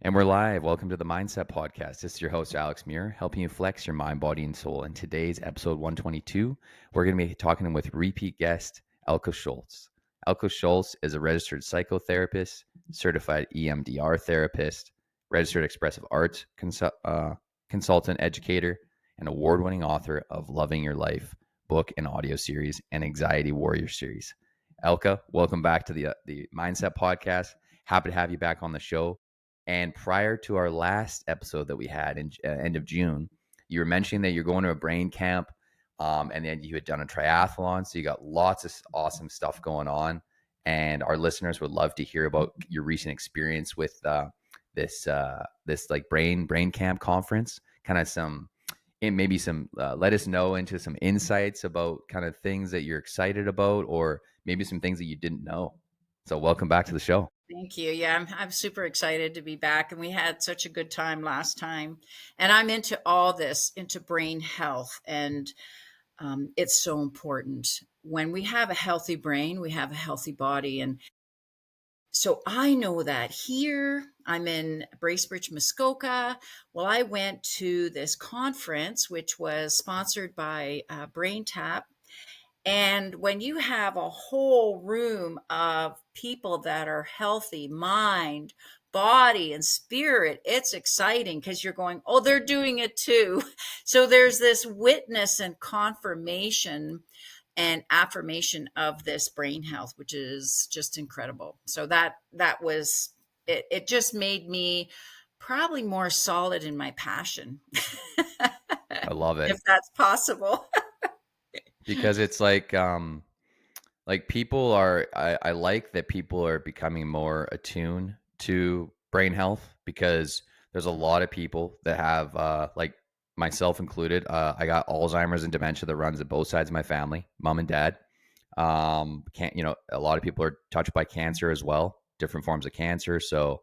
And we're live. Welcome to the Mindset Podcast. This is your host, Alex Muir, helping you flex your mind, body, and soul. In today's episode 122, we're going to be talking with repeat guest, Elke Scholz. Elke Scholz is a registered psychotherapist, certified EMDR therapist, registered expressive arts consultant, educator, and award-winning author of Loving Your Life book and audio series and Anxiety Warrior series. Elke, welcome back to the Mindset Podcast. Happy to have you back on the show. And prior to our last episode that we had in end of June, you were mentioning that you're going to a brain camp, and then you had done a triathlon. So you got lots of awesome stuff going on. And our listeners would love to hear about your recent experience with this like brain camp conference. Kind of maybe some let us know into some insights about kind of things that you're excited about, or maybe some things that you didn't know. So welcome back to the show. Thank you. Yeah, I'm super excited to be back. And we had such a good time last time. And I'm into all this, into brain health. And it's so important. When we have a healthy brain, we have a healthy body. And so I know that here I'm in Bracebridge, Muskoka. Well, I went to this conference, which was sponsored by Brain Tap. And when you have a whole room of people that are healthy, mind, body, and spirit, it's exciting because you're going, oh, they're doing it too. So there's this witness and confirmation and affirmation of this brain health, which is just incredible. So that was it. It just made me probably more solid in my passion. I love it. If that's possible. Because it's like people are I like that people are becoming more attuned to brain health, because there's a lot of people that have like myself included, I got Alzheimer's and dementia that runs at both sides of my family, mom and dad. Can't a lot of people are touched by cancer as well, different forms of cancer. So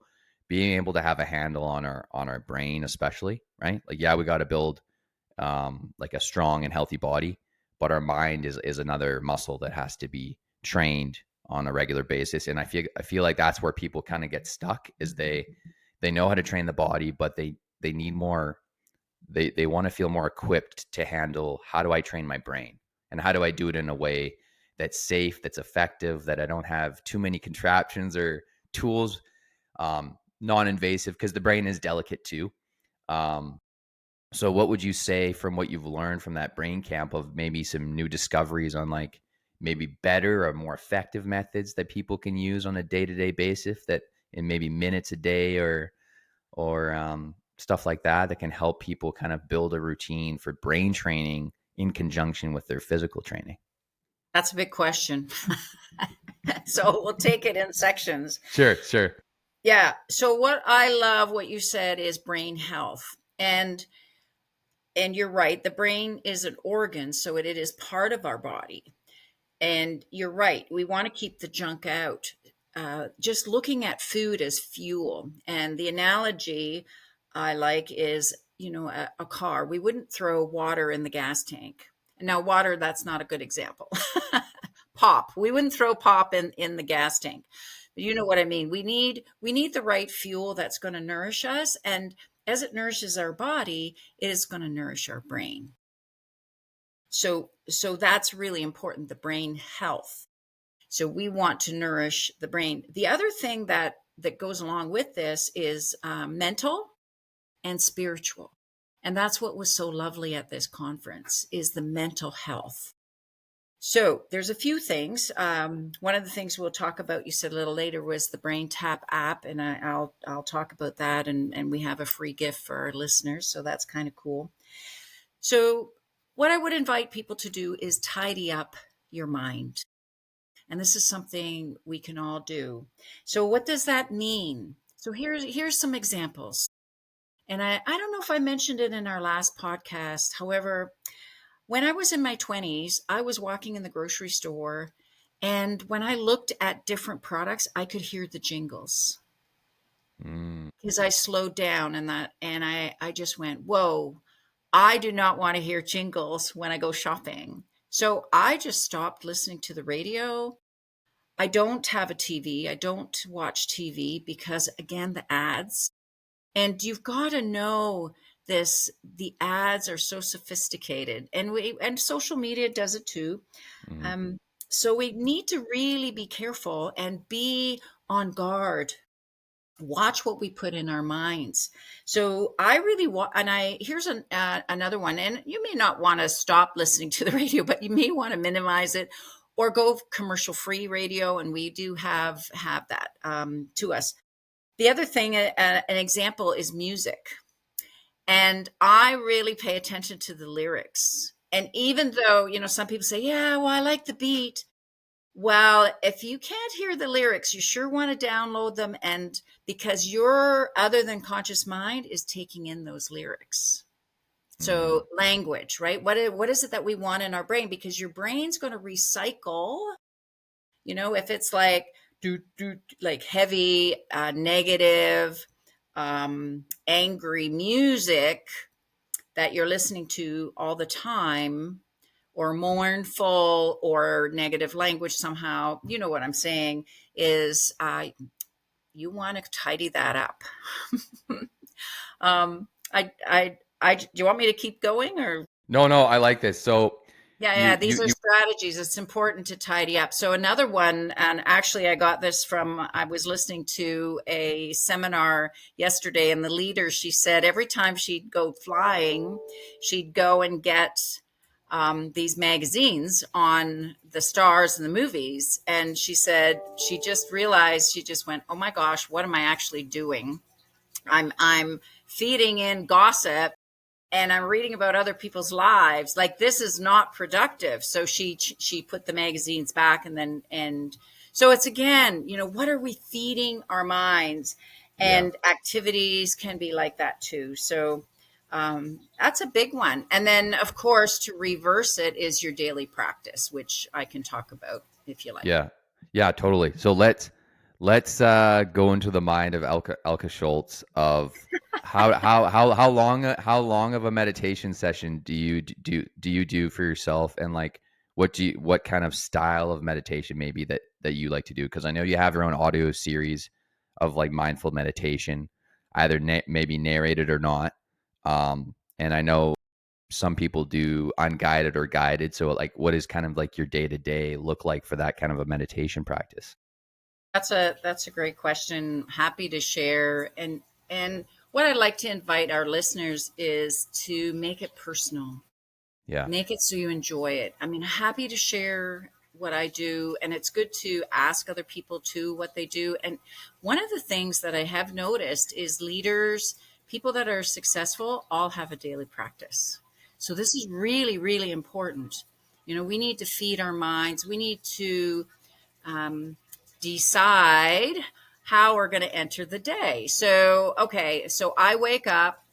being able to have a handle on our brain, especially, right? Like, yeah, we got to build like a strong and healthy body, but our mind is another muscle that has to be trained on a regular basis. And I feel like that's where people kind of get stuck, is they know how to train the body, but they need more. They want to feel more equipped to handle, how do I train my brain, and how do I do it in a way that's safe, that's effective, that I don't have too many contraptions or tools, non-invasive, because the brain is delicate too. So what would you say, from what you've learned from that brain camp, of maybe some new discoveries on like maybe better or more effective methods that people can use on a day-to-day basis, that in maybe minutes a day, or stuff like that can help people kind of build a routine for brain training in conjunction with their physical training? That's a big question. So we'll take it in sections. Sure. Yeah. So what I love what you said is brain health. And you're right, the brain is an organ, so it is part of our body. And you're right, we want to keep the junk out. Just looking at food as fuel. And the analogy I like is, a car. We wouldn't throw water in the gas tank. Now, water, that's not a good example. Pop. We wouldn't throw pop in the gas tank. But you know what I mean? We need the right fuel that's going to nourish us. And as it nourishes our body, it is going to nourish our brain. So that's really important, the brain health. So we want to nourish the brain. The other thing that goes along with this is mental and spiritual. And that's what was so lovely at this conference, is the mental health. So there's a few things. One of the things we'll talk about, you said a little later, was the Brain Tap app, and I'll talk about that. And we have a free gift for our listeners, so that's kind of cool. So what I would invite people to do is tidy up your mind. And this is something we can all do. So what does that mean? So here's some examples. And I don't know if I mentioned it in our last podcast. However, when I was in my 20s, I was walking in the grocery store, and when I looked at different products, I could hear the jingles. Because I slowed down, and I just went, whoa, I do not want to hear jingles when I go shopping. So I just stopped listening to the radio. I don't have a TV. I don't watch TV because, again, the ads. And you've got to know this. The ads are so sophisticated, and social media does it too. Mhm. Um, so we need to really be careful and be on guard. Watch what we put in our minds. So I really want, and here's another one, and you may not want to stop listening to the radio, but you may want to minimize it or go commercial free radio. And we do have that to us. The other thing, an example is music. And I really pay attention to the lyrics. And even though, some people say, yeah, well, I like the beat. Well, if you can't hear the lyrics, you sure want to download them. And because your other than conscious mind is taking in those lyrics. Mhm. So language, right? What is it that we want in our brain? Because your brain's going to recycle, if it's like like heavy, negative, angry music that you're listening to all the time, or mournful or negative language somehow, you know what I'm saying, is you want to tidy that up. Do you want me to keep going, or? No, no, I like this. So Yeah, you yeah, you these are you strategies. It's important to tidy up. So another one, and actually I got this from, I was listening to a seminar yesterday, and the leader, she said every time she'd go flying, she'd go and get these magazines on the stars and the movies. And she said she just realized, she just went, oh my gosh, what am I actually doing? I'm feeding in gossip, and I'm reading about other people's lives. Like, this is not productive. So she put the magazines back, and so it's, again, what are we feeding our minds? yeah. And activities can be like that too. So that's a big one. And then, of course, to reverse it is your daily practice, which I can talk about if you like. Yeah. Yeah, totally. So let's go into the mind of Elke Scholz of how long of a meditation session do you do for yourself, and like what kind of style of meditation maybe that you like to do, because I know you have your own audio series of like mindful meditation, either maybe narrated or not. And I know some people do unguided or guided. So like what is kind of like your day to day look like for that kind of a meditation practice? That's a great question. Happy to share. And what I'd like to invite our listeners is to make it personal. Yeah. Make it so you enjoy it. I mean, happy to share what I do, and it's good to ask other people too what they do. And one of the things that I have noticed is leaders, people that are successful, all have a daily practice. So this is really, really important. We need to feed our minds. We need to um, decide how we're going to enter the day. So, okay, so I wake up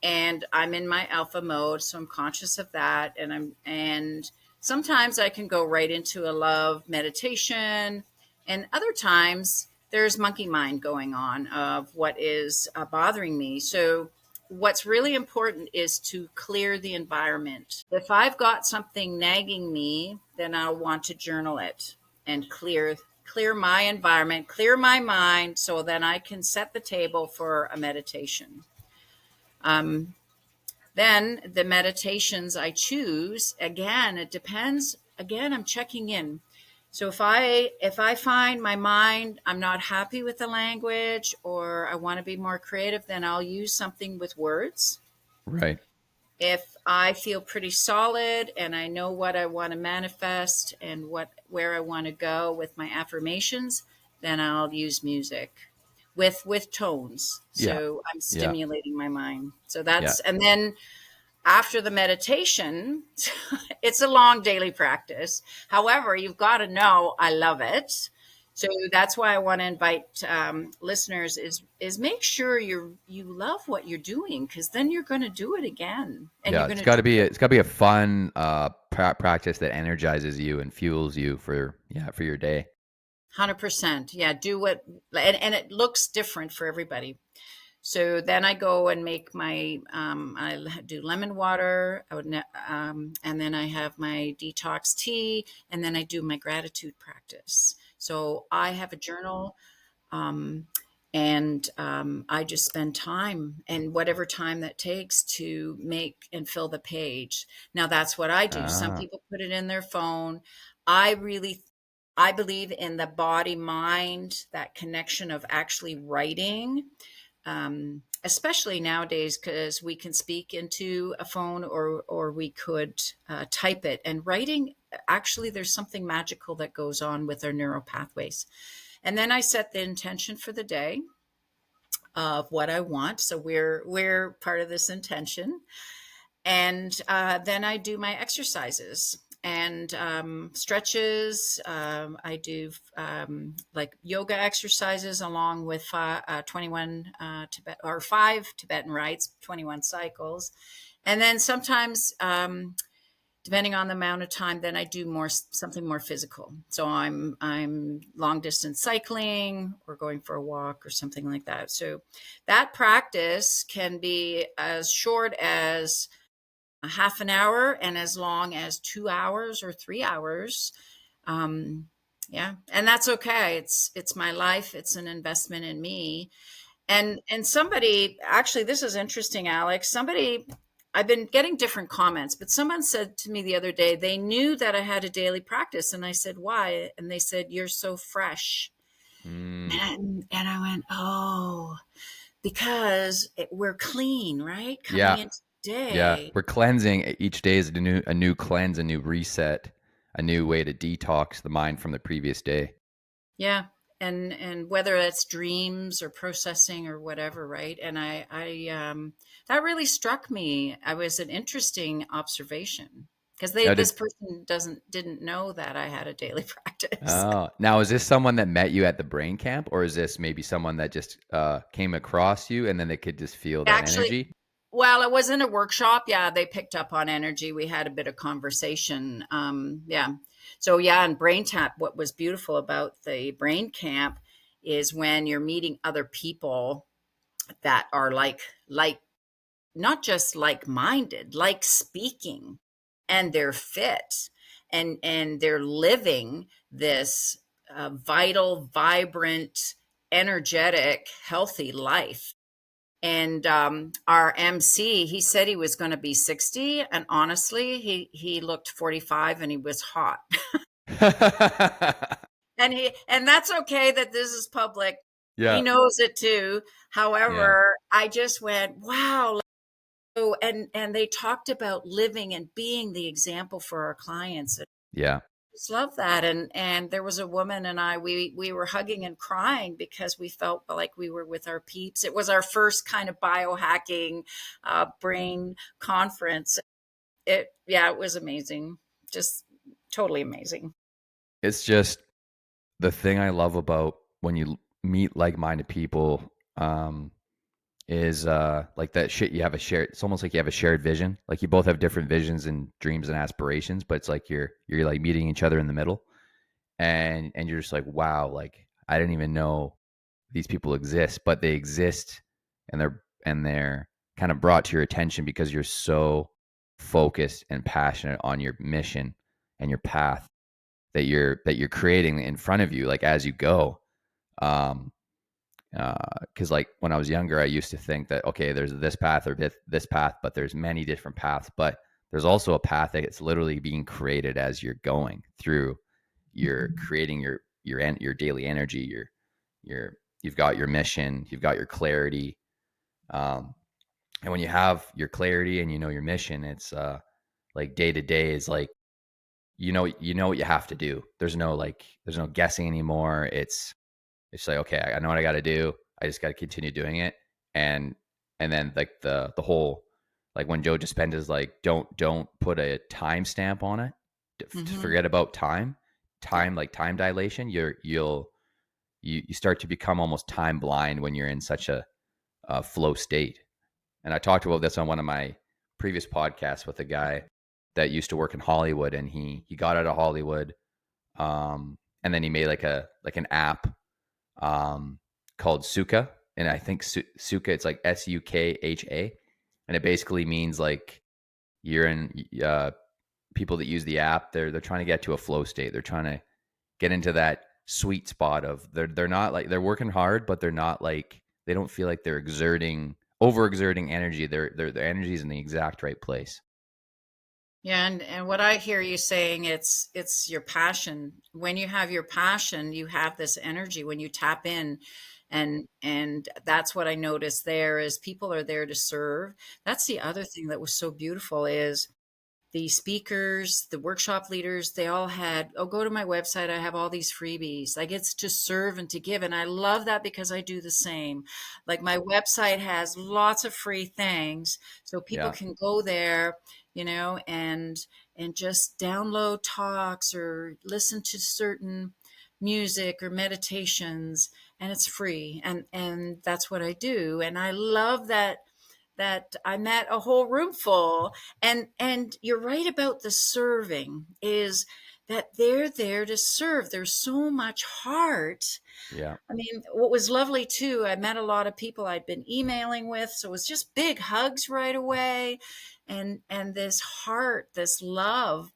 and I'm in my alpha mode, so I'm conscious of that, and sometimes I can go right into a love meditation, and other times there's monkey mind going on of what is bothering me. So what's really important is to clear the environment. If I've got something nagging me, then I'll want to journal it and clear my environment, clear my mind, so then I can set the table for a meditation. Um, then the meditations I choose, again, it depends. Again, I'm checking in. So if I find my mind, I'm not happy with the language, or I want to be more creative, then I'll use something with words. Right. If I feel pretty solid and I know what I want to manifest and where I want to go with my affirmations, then I'll use music with tones. Yeah. So I'm Yeah. stimulating my mind. So Yeah. and then after the meditation, it's a long daily practice. However, you've got to know I love it. So that's why I want to invite listeners is make sure you love what you're doing, because then you're going to do it again, and Yeah. you're going to do it It's got to be a fun practice that energizes you and fuels you for your day. 100%. Yeah, do what, and it looks different for everybody. So then I go and make I do lemon water, and then I have my detox tea, and then I do my gratitude practice. So I have a journal, um, And I just spend time, and whatever time that takes, to make and fill the page. Now that's what I do. Some Ah, people put it in their phone. I really, I believe in the body mind, that connection of actually writing, especially nowadays, because we can speak into a phone, or we could type it. And writing, actually, there's something magical that goes on with our neural pathways. And then I set the intention for the day of what I want. So we're part of this intention, and then I do my exercises and stretches. I do like yoga exercises, along with 21 5 Tibetan rites, 21 cycles, and then sometimes, depending on the amount of time, then I do more, something more physical. So I'm long distance cycling, or going for a walk, or something like that. So that practice can be as short as a half an hour, and as long as 2 hours or 3 hours. Um, yeah, and that's okay. It's my life. It's an investment in me. And somebody, actually, this is interesting, Alex. Somebody, I've been getting different comments, but someone said to me the other day, they knew that I had a daily practice, and I said, why? And they said, you're so fresh. mm, And I went, oh, because we're clean, right? Coming yeah, into yeah. day. We're cleansing. Each day is a new cleanse, a new reset, a new way to detox the mind from the previous day. Yeah. And whether it's dreams or processing or whatever, right? And that really struck me. I was an interesting observation, because Now, this person didn't know that I had a daily practice. now is this someone that met you at the brain camp, or is this maybe someone that just came across you and then they could just feel that Actually, energy? well, it was in a workshop. Yeah, they picked up on energy. We had a bit of conversation. Yeah. So yeah, and brain tap. What was beautiful about the brain camp is when you're meeting other people that are like not just like-minded, like speaking, and they're fit, and they're living this vital, vibrant, energetic, healthy life. And our MC, he said he was going to be 60, and honestly, he looked 45, and he was hot. And that's okay that this is public. He Yeah, knows it too. yeah, However, I just went, wow. So, and they talked about living and being the example for our clients. I yeah. just love that. And there was a woman, and we were hugging and crying, because we felt like we were with our peeps. It was our first kind of biohacking brain conference. It was amazing. Just totally amazing. It's just the thing I love about when you meet like-minded people, um, is like that shit you have a shared. It's almost like you have a shared vision. Like you both have different visions and dreams and aspirations, but it's like you're like meeting each other in the middle, and you're just like, wow, like I didn't even know these people exist, but they exist, and they're kind of brought to your attention because you're so focused and passionate on your mission and your path that you're creating in front of you, like as you go. Um, because like when I was younger, I used to think that okay, there's this path or this path, but there's many different paths. But there's also a path that it's literally being created as you're going through. You're creating your daily energy. You've got your mission. You've got your clarity. Um, and when you have your clarity and you know your mission, it's like day to day is like you know what you have to do. There's no guessing anymore. It's like, okay, I know what I got to do. I just got to continue doing it. And and then like the whole like when Joe Dispenza is like, don't put a time stamp on it. Hmm. Forget about time. Yeah. Time like time dilation. You start to become almost time blind when you're in such a flow state. And I talked about this on one of my previous podcasts with a guy that used to work in Hollywood, and he got out of Hollywood, and then he made like an app called Sukha, and I think Sukha it's like Sukha, and it basically means like you're in people that use the app they're trying to get to a flow state. They're trying to get into that. sweet spot of they're not like they're working hard, but they're not like they don't feel like they're overexerting energy. Their energy is in the exact right place. Yeah, and what I hear you saying, it's your passion. When you have your passion, you have this energy when you tap in, and that's what I noticed there is people are there to serve. That's the other thing that was so beautiful is the speakers, the workshop leaders, they all had, oh, go to my website. I have all these freebies. Like it's to serve and to give. And I love that because I do the same. Like my website has lots of free things. So people Yeah, can go there, and just download talks or listen to certain music or meditations, and it's free. And that's what I do. And I love that I met a whole room full. And you're right about the serving is that they're there to serve. There's so much heart. yeah, I mean, what was lovely too, I met a lot of people I'd been emailing with, so it was just big hugs right away, and this heart, this love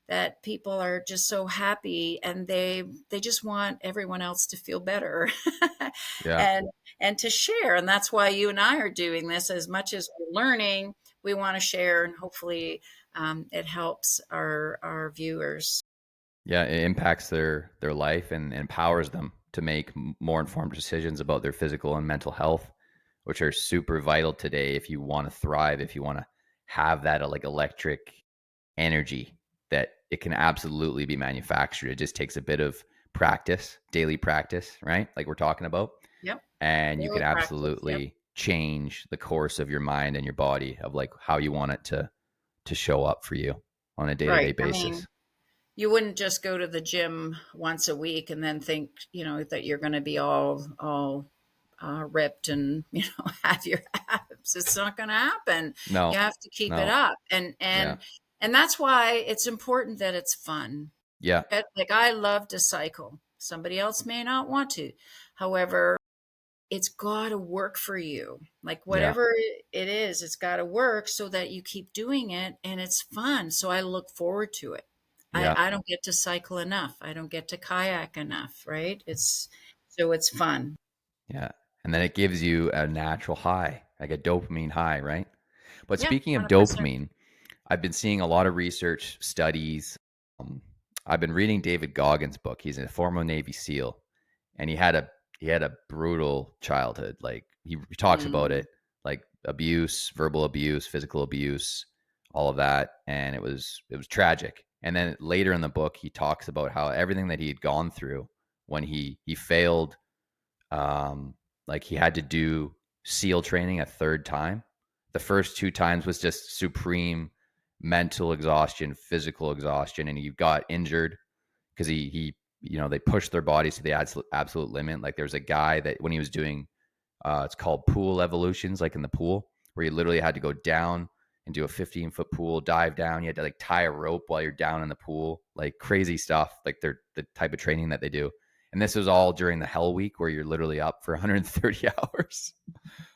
that people are just so happy, and they just want everyone else to feel better yeah, and and to share. And that's why you and I are doing this. As much as we're learning, we want to share, and hopefully it helps our viewers. yeah. It impacts their life and empowers them to make more informed decisions about their physical and mental health, which are super vital today if you want to thrive, if you want to have that like electric energy that it can absolutely be manufactured. It just takes a bit of practice, daily practice, right? Like we're talking about. Yep. And you can Daily practice. Yep. absolutely change the course of your mind and your body of like how you want it to show up for you on a day-to-day Right. I basis. mean, you wouldn't just go to the gym once a week and then think, that you're going to be all ripped and have your abs. It's not going to happen. You No, have to keep it no, up, and yeah, and and that's why it's important that it's fun. yeah, Like I love to cycle. Somebody else may not want to. However, it's got to work for you. Like yeah, whatever it is, it's got to work so that you keep doing it and it's fun. So I look forward to it. I, yeah, I don't get to cycle enough. I don't get to kayak enough, right? It's fun. yeah. And then it gives you a natural high, like a dopamine high, right? But Yeah, speaking of 100%. dopamine, I've been seeing a lot of research studies. Um, I've been reading David Goggins' book. He's a former Navy SEAL, and he had a brutal childhood. Like he talks about Mm, it, like abuse, verbal abuse, physical abuse, all of that, and it was tragic. And then later in the book, he talks about how everything that he had gone through when he failed, like he had to do SEAL training a third time. The first two times was just supreme mental exhaustion, physical exhaustion, and he got injured because they pushed their bodies to the absolute limit. Like there's a guy that when he was doing, it's called pool evolutions, like in the pool, where you literally had to go down and do a 15-foot pool, dive down. You had to like tie a rope while you're down in the pool, like crazy stuff. Like they're the type of training that they do. And this was all during the hell week where you're literally up for 130 hours,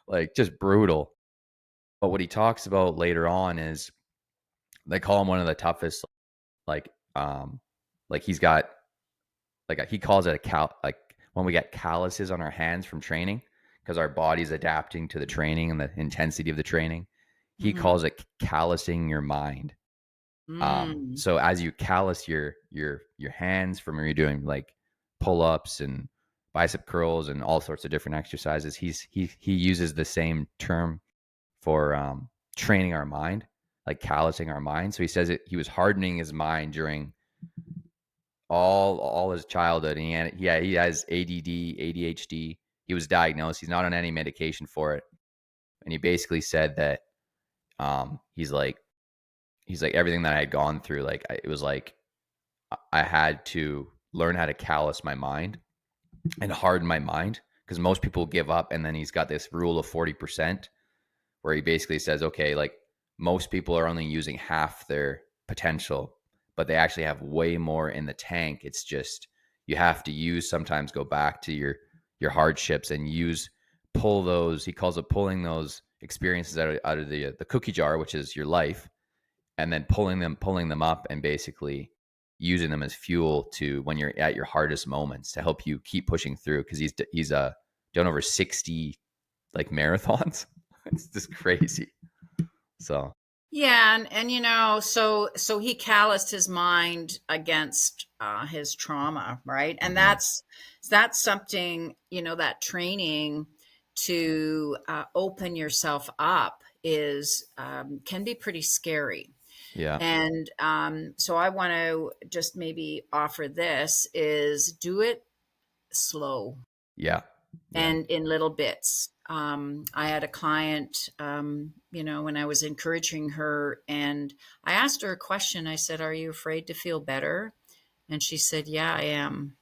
like just brutal. But what he talks about later on is they call him one of the toughest, like, like he's got like he calls it like when we get calluses on our hands from training because our body's adapting to the training and the intensity of the training. He mhm, calls it callousing your mind. mm, So as you callus your hands from where you're doing like pull-ups and bicep curls and all sorts of different exercises, he uses the same term for training our mind, like callousing our mind. So he says he was hardening his mind during all his childhood. And he has ADD, ADHD. He was diagnosed. He's not on any medication for it. And he basically said that he's like everything that I had gone through, like it was like I had to learn how to callous my mind and harden my mind because most people give up. And then he's got this rule of 40% where he basically says, okay, like most people are only using half their potential, but they actually have way more in the tank. It's just you have to sometimes go back to your hardships and pull those. He calls it pulling those experiences out of the cookie jar, which is your life, and then pulling them up and basically using them as fuel to when you're at your hardest moments to help you keep pushing through because he's done over 60 like marathons. It's just crazy. So Yeah, and so he calloused his mind against his trauma, right? And mhm. that's something, that training to open yourself up is can be pretty scary. Yeah. And so I want to just maybe offer this is do it slow Yeah. Yeah. and in little bits. I had a client, when I was encouraging her, and I asked her a question. I said, "Are you afraid to feel better?" And she said, "Yeah, I am."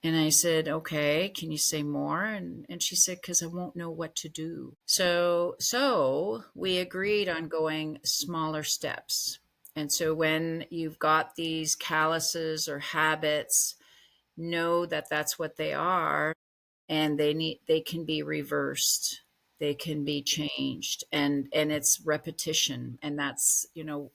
And I said, "Okay, can you say more?" And she said, "Because I won't know what to do." So we agreed on going smaller steps. And so when you've got these calluses or habits, know that that's what they are, and they can be reversed, they can be changed, and it's repetition. And that's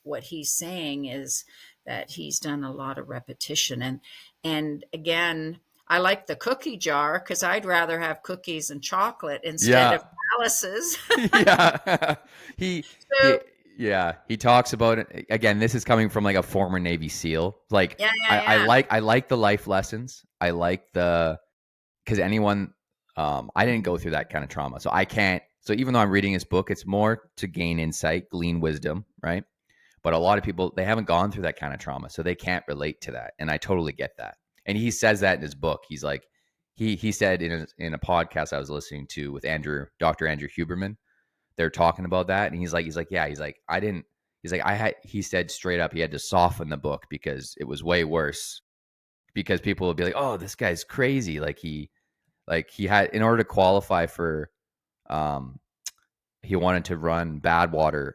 what he's saying is that he's done a lot of repetition. And again, I like the cookie jar because I'd rather have cookies and chocolate instead Yeah. of palaces. Yeah. he he So yeah, he talks about it again. This is coming from like a former Navy SEAL. Like yeah, yeah, I yeah, like I like the life lessons. I like the because anyone I didn't go through that kind of trauma. So I can't so even though I'm reading his book, it's more to gain insight, glean wisdom, right? But a lot of people they haven't gone through that kind of trauma, so they can't relate to that. And I totally get that. And he says that in his book. He's like he said in a podcast I was listening to with Dr. Andrew Huberman, they're talking about that, and yeah, I didn't. He's like, he said straight up, he had to soften the book because it was way worse. Because people would be like, "Oh, this guy's crazy." He had in order to qualify for, um, he wanted to run Badwater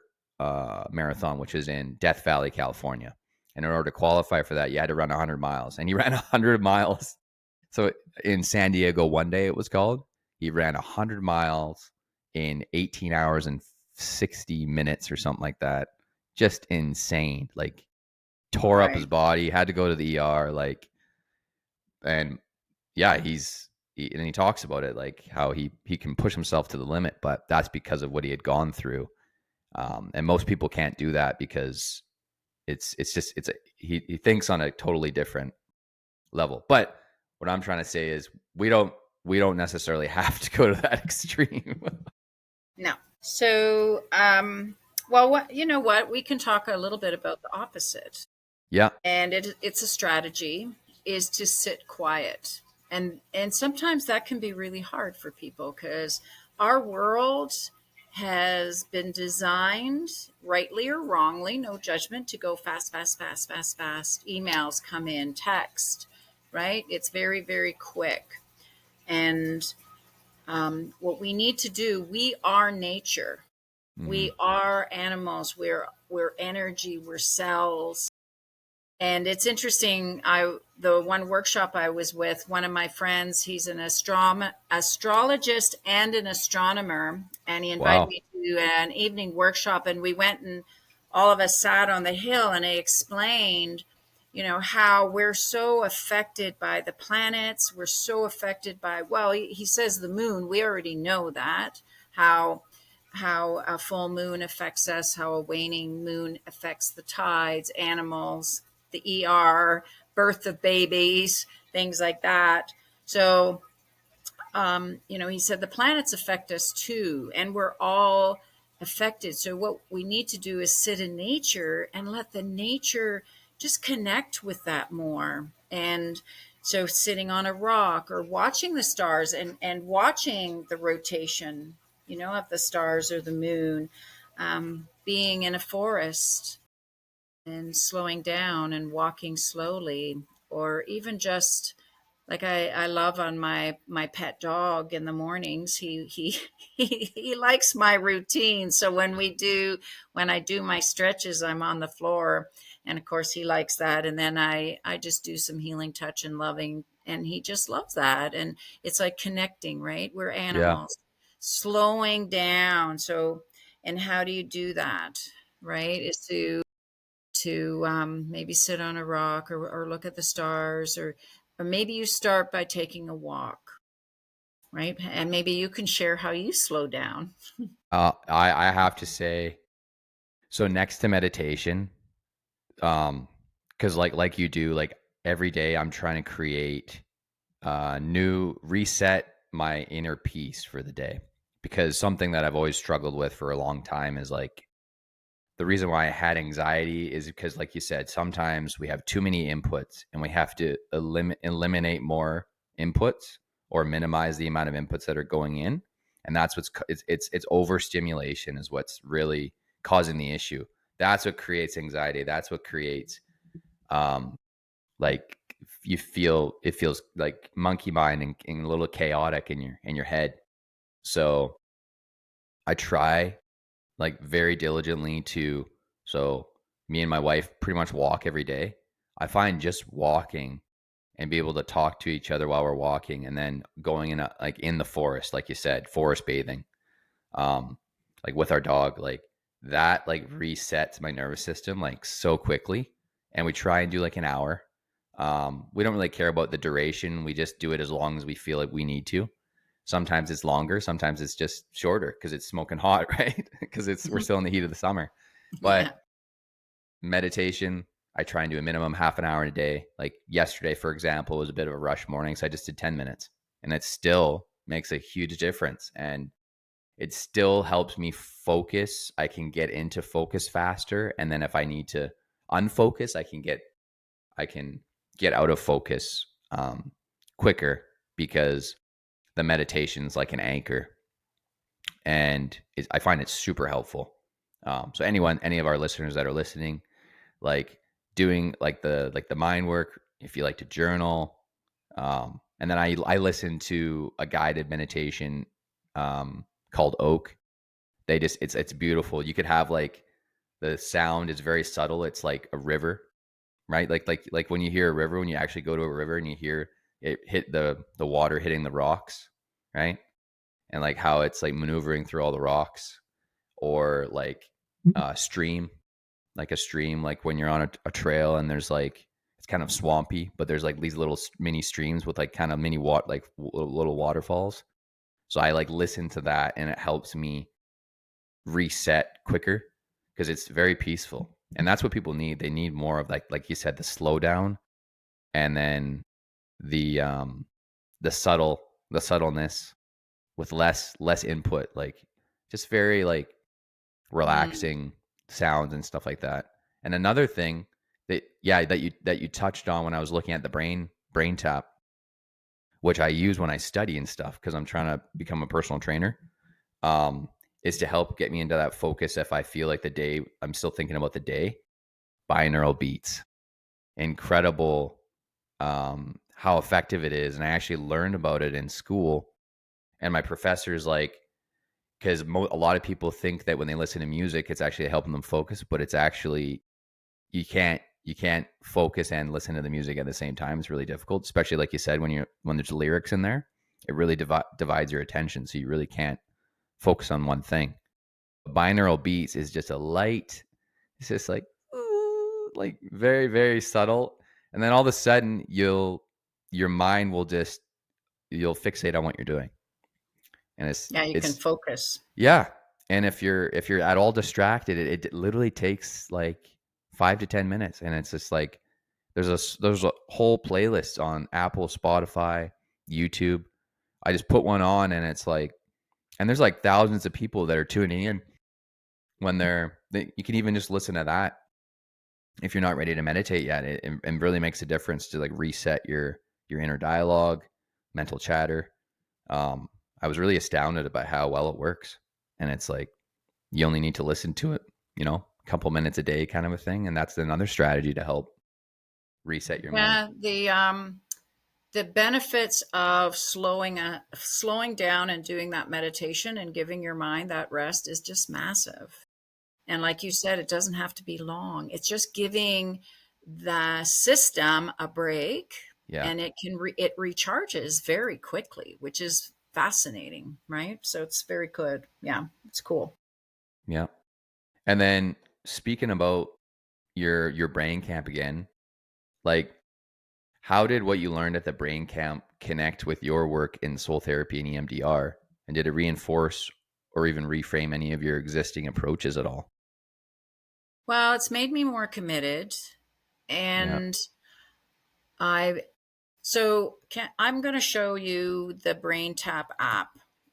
marathon, which is in Death Valley, California. And in order to qualify for that, you had to run 100 miles, and he ran 100 miles. So in San Diego, one day it was called. He ran 100 miles in 18 hours and 60 minutes or something like that. Just insane. Like tore up his boy. body, had to go to the ER. And yeah, and he talks about it, like how he can push himself to the limit, but that's because of what he had gone through. And most people can't do that because he thinks on a totally different level. But what I'm trying to say is we don't necessarily have to go to that extreme. No. So well, what we can talk a little bit about the opposite. Yeah. And it's a strategy is to sit quiet. And sometimes that can be really hard for people because our world has been designed, rightly or wrongly, no judgment, to go fast, fast, fast, fast, fast. Emails come in, text, right? It's very, very quick. And what we need to do, we are nature, Hmm. we are animals, we're energy, we're cells. And it's interesting. The one workshop I was with, one of my friends, he's an astrologist and an astronomer, and he invited Wow. me to an evening workshop. And we went and all of us sat on the hill, and he explained, how we're so affected by the planets. We're so affected by, well, he says the moon. We already know that how a full moon affects us, how a waning moon affects the tides, animals, the ER, birth of babies, things like that. So, he said the planets affect us too, and we're all affected. So, what we need to do is sit in nature and let the nature just connect with that more. And so, sitting on a rock or watching the stars and watching the rotation, of the stars or the moon, being in a forest and slowing down and walking slowly, or even just like I love on my pet dog in the mornings. He likes my routine. So when I do my stretches, I'm on the floor, and of course he likes that. And then I just do some healing touch and loving, and he just loves that. And it's like connecting, right? We're Yeah. animals, slowing down. So, and how do you do that? Right? Is to maybe sit on a rock or look at the stars, or maybe you start by taking a walk, right? And maybe you can share how you slow down. I have to say, so next to meditation, because like you do, like every day I'm trying to create new reset my inner peace for the day. Because something that I've always struggled with for a long time is like the reason why I had anxiety is because, like you said, sometimes we have too many inputs and we have to eliminate more inputs or minimize the amount of inputs that are going in. And that's it's overstimulation is what's really causing the issue. That's what creates anxiety. That's what creates um, like you feel it feels like monkey mind and a little chaotic in your head. So I try like very diligently to so me and my wife pretty much walk every day. I find just walking and be able to talk to each other while we're walking and then going in like in the forest, like you said, forest bathing, um, like with our dog, like that like resets my nervous system like so quickly. And we try and do like an hour. We don't really care about the duration. We just do it as long as we feel like we need to. Sometimes it's longer, sometimes it's just shorter because it's smoking hot, right? Because it's we're still in the heat of the summer. But Yeah. meditation, I try and do a minimum half an hour in a day. Like yesterday, for example, was a bit of a rush morning, so I just did 10 minutes, and it still makes a huge difference. And it still helps me focus. I can get into focus faster, and then if I need to unfocus, I can get out of focus quicker because the meditation's like an anchor, and I find it super helpful. So any of our listeners that are listening, like doing like the mind work, if you like to journal, and then I listen to a guided meditation called Oak. They just it's beautiful. You could have like the sound is very subtle. It's like a river, right? Like when you hear a river, when you actually go to a river and you hear it hit the water hitting the rocks, right? And like how it's like maneuvering through all the rocks, or like stream, like a stream, like when you're on a trail and there's like it's kind of swampy, but there's like these little mini streams with like kind of mini like little waterfalls. So I like listen to that and it helps me reset quicker because it's very peaceful. And that's what people need. They need more of like you said, the slowdown, and then the um the subtleness with less input, like just very like Mm. relaxing sounds and stuff like that. And another thing that yeah, that you touched on when I was looking at the brain tap, which I use when I study and stuff because I'm trying to become a personal trainer, um, is to help get me into that focus if I feel like the day I'm still thinking about the day. Binaural beats, incredible, how effective it is, and I actually learned about it in school. And my professors like because a lot of people think that when they listen to music, it's actually helping them focus, but it's actually you can't focus and listen to the music at the same time. It's really difficult, especially like you said when there's lyrics in there. It really divides your attention, so you really can't focus on one thing. Binaural beats is just a light. It's just like ooh, like very very subtle, and then all of a sudden your mind will just you'll fixate on what you're doing, and Yeah, you can it's focus. yeah. And if you're at all distracted, it literally takes like 5 to 10 minutes, and it's just like there's a whole playlist on Apple, Spotify, YouTube. I just put one on, and it's like, and there's like thousands of people that are tuning in when you can even just listen to that if you're not ready to meditate yet. It really makes a difference to like reset your inner dialogue, mental chatter. I was really astounded by how well it works, and it's like you only need to listen to it, a couple minutes a day, kind of a thing, and that's another strategy to help reset your mind. Yeah, the benefits of slowing down and doing that meditation and giving your mind that rest is just massive. And like you said, it doesn't have to be long. It's just giving the system a break, Yeah, and it recharges very quickly, which is fascinating, right? So it's very good. Yeah, it's cool. yeah. And then speaking about your brain camp again. Like, how did what you learned at the brain camp connect with your work in soul therapy and EMDR? And did it reinforce or even reframe any of your existing approaches at all? Well, it's made me more committed, Yeah. and I I'm going to show you the Brain Tap app.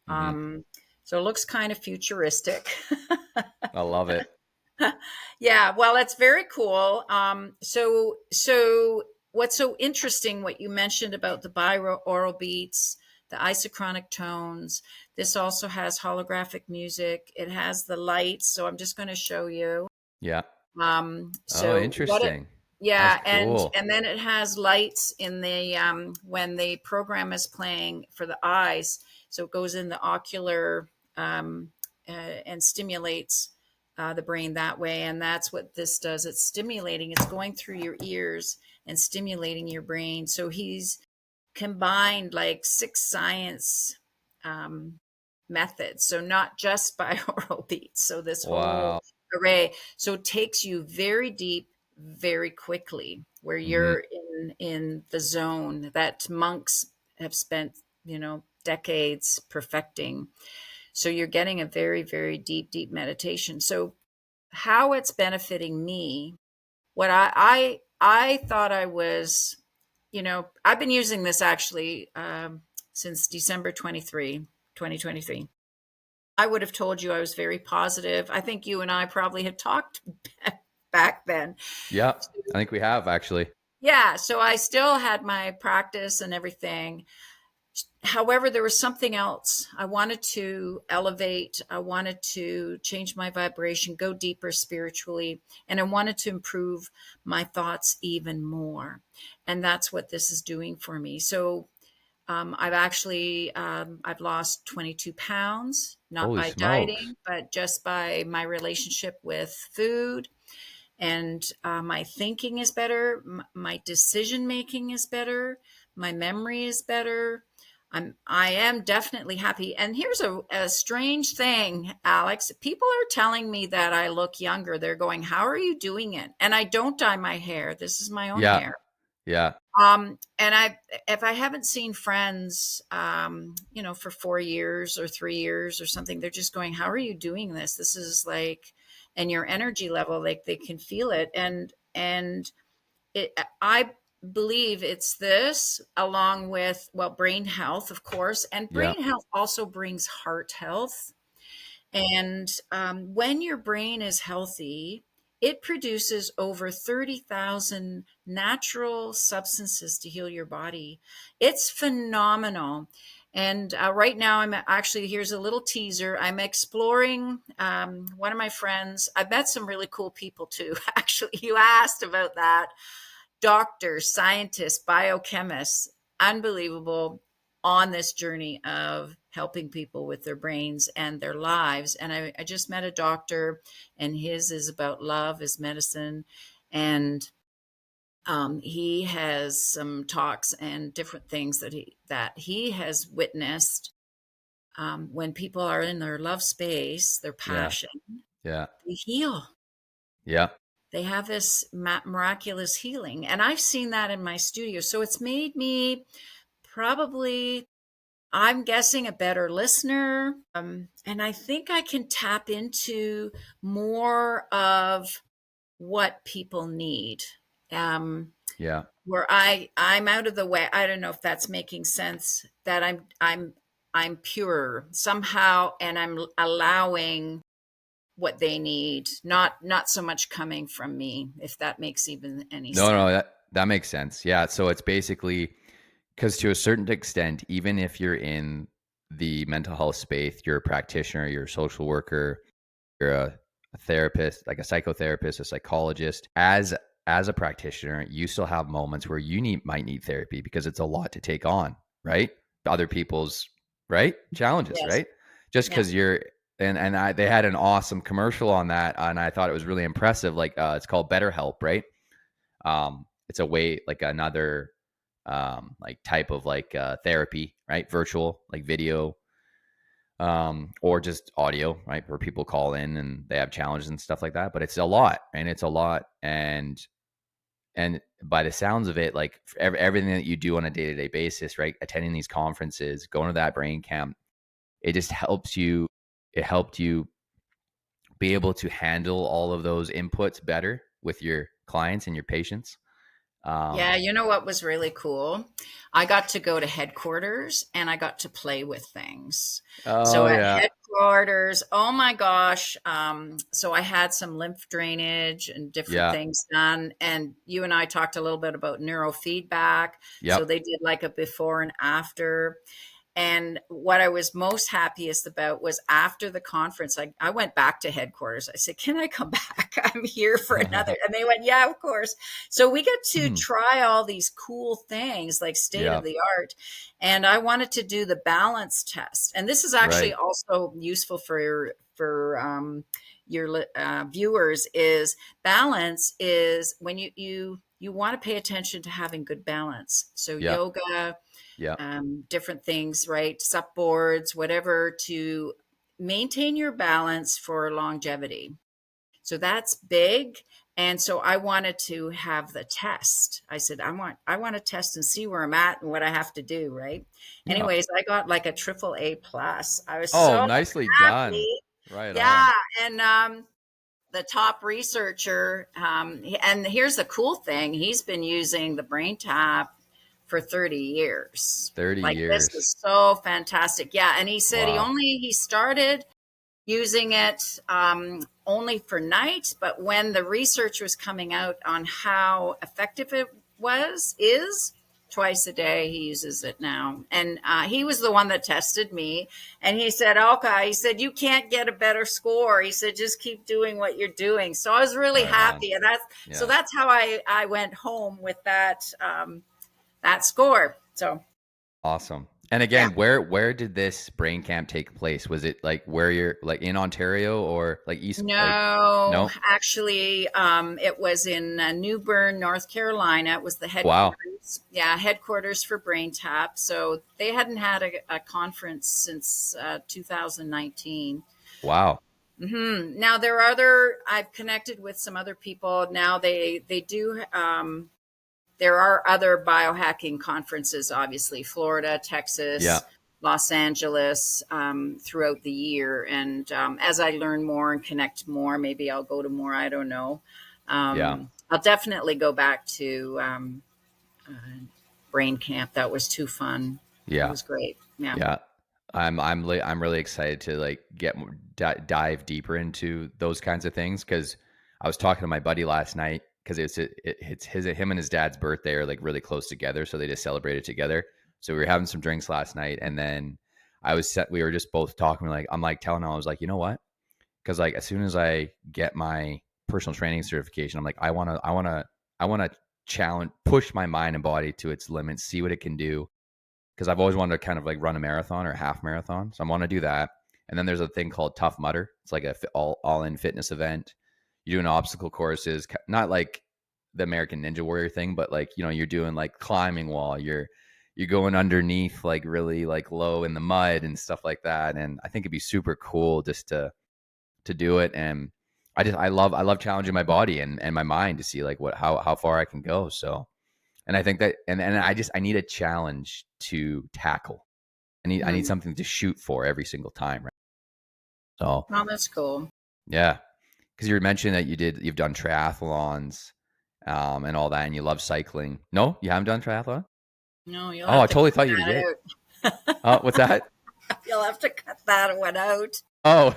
Hmm. So it looks kind of futuristic. I love it. Yeah, well, it's very cool. So what's so interesting, what you mentioned about the binaural beats, the isochronic tones. This also has holographic music. It has the lights. So I'm just going to show you. Yeah. Oh, So what it, interesting. That's yeah, cool. and then it has lights in the when the program is playing for the eyes. So it goes in the ocular and stimulates the brain that way, and that's what this does. It's stimulating. It's going through your ears and stimulating your brain. So he's combined like six science um, methods. So not just binaural beats. So this whole Wow. array. So it takes you very deep, very quickly, where Hmm. you're in the zone that monks have spent, decades perfecting. So you're getting a very, very deep, deep meditation. So how it's benefiting me, what I thought I was, I've been using this actually since December 2023. I would have told you I was very positive. I think you and I probably had talked back then. Yeah. I think we have actually. Yeah, so I still had my practice and everything. However, there was something else. I wanted to elevate, I wanted to change my vibration, go deeper spiritually, and I wanted to improve my thoughts even more. And that's what this is doing for me. So I've lost 22 pounds, not Holy by smokes. dieting, but just by my relationship with food. And my thinking is better. My decision making is better. My memory is better. I am definitely happy. And here's a strange thing, Alex. People are telling me that I look younger. They're going, "How are you doing it?" And I don't dye my hair. This is my own Yeah. hair. Yeah. And if I haven't seen friends, for 4 years or 3 years or something, they're just going, "How are you doing this? This is like," and your energy level, like they can feel it. And I believe it's this along with, well, brain health, of course, and Yeah. brain health also brings heart health. And when your brain is healthy, it produces over 30,000 natural substances to heal your body. It's phenomenal. And right now, I'm actually, here's a little teaser. I'm exploring one of my friends. I've met some really cool people too. Actually, you asked about that. Doctors, scientists, biochemists, unbelievable, on this journey of helping people with their brains and their lives. And I just met a doctor, and his is about love as medicine. And he has some talks and different things that he has witnessed when people are in their love space, their Yeah. passion, Yeah. they heal. Yeah. They have this miraculous healing. And I've seen that in my studio. So it's made me probably, I'm guessing, a better listener. And I think I can tap into more of what people need. Um, Yeah. where I'm out of the way. I don't know if that's making sense, that I'm pure somehow, and I'm allowing what they need, not so much coming from me, if that makes even any No, sense. no, that makes sense. Yeah. So it's basically because to a certain extent, even if you're in the mental health space, you're a practitioner, you're a social worker, you're a therapist, like a psychotherapist, a psychologist, as a practitioner, you still have moments where you might need therapy because it's a lot to take on, right? Other people's right challenges, Yes. right? Just Yeah. because you're they had an awesome commercial on that, and I thought it was really impressive. Like it's called BetterHelp, right? It's a way like another like type of like therapy, right? Virtual like video or just audio, right? Where people call in and they have challenges and stuff like that. But it's a lot, and it's a lot, and by the sounds of it, like everything that you do on a day to day basis, right? Attending these conferences, going to that brain camp, it just helps you. It helped you be able to handle all of those inputs better with your clients and your patients. Yeah, Um, you know what was really cool? I got to go to headquarters and I got to play with things. So oh at yeah, headquarters, oh my gosh. So I had some lymph drainage and different yeah, things done. And you and I talked a little bit about neurofeedback. So yep. they did like a before and after. And what I was most happiest about was after the conference, I went back to headquarters. I said, "Can I come back? I'm here for another." And they went, "Yeah, of course." So we get to try all these cool things like state of Yeah, the art. And I wanted to do the balance test. And this is actually right. also useful for your viewers. Is balance is when you want to pay attention to having good balance. So Yeah, yoga, yeah, different things, right? Sup boards, whatever, to maintain your balance for longevity. So that's big. And so I wanted to have the test. I said, I want to test and see where I'm at and what I have to do, right? yeah. Anyways, I got like a triple A plus. I was Oh, so nicely done. happy. Right Yeah. on. And the top researcher, and here's the cool thing, he's been using the brain tap for 30 years. 30 Like, this years. is so fantastic. Yeah. And he said Wow. he started using it only for night, but when the research was coming out on how effective it is twice a day, he uses it now. And he was the one that tested me, and he said, "Okay," he said, "you can't get a better score." He said, "Just keep doing what you're doing." So I was really Right on. happy, and Yeah. that's how I went home with that score. So Awesome. And yeah. again, where did this brain camp take place? Was it like where you're like in Ontario or like East like No, no? actually, it was in New Bern, North Carolina. It was the Wow. headquarters. Yeah, headquarters for Brain Tap. So they hadn't had a conference since 2019. Wow. Now I've connected with some other people. Now they do. There are other biohacking conferences, obviously, Florida, Yeah. Texas, Los Angeles, throughout the year. And as I learn more and connect more, maybe I'll go to more. I don't know. Yeah. I'll definitely go back to uh, Brain Camp. That was too fun. It Yeah. was great. Yeah. Yeah. I'm really excited to like dive deeper into those kinds of things because I was talking to my buddy last night because it's him and his dad's birthday are like really close together, so they just celebrated together. So we were having some drinks last night, and then we were just both talking. Like I'm like telling him, I was like, you know what? Because like as soon as I get my personal training certification, I'm like I wanna challenge, push my mind and body to its limits, see what it can do because I've always wanted to kind of like run a marathon or a half marathon. So I want to do that. And then there's a thing called Tough Mudder. It's like a all in fitness event. You're doing obstacle courses, not like the American Ninja Warrior thing, but like you're doing like climbing wall. You're going underneath like really like low in the mud and stuff like that. And I think it'd be super cool just to do it. And I love challenging my body and my mind to see like how far I can go. So and I think that and I need a challenge to tackle. I need Mhm. something to shoot for every single time, right? So Well, that's cool. yeah, because you mentioned that you've done triathlons, and all that, and you love cycling. No, you haven't done triathlon. No, you'll Oh, have I to cut totally thought you did. that Oh, what's that? out. You'll have to cut that one out. Oh,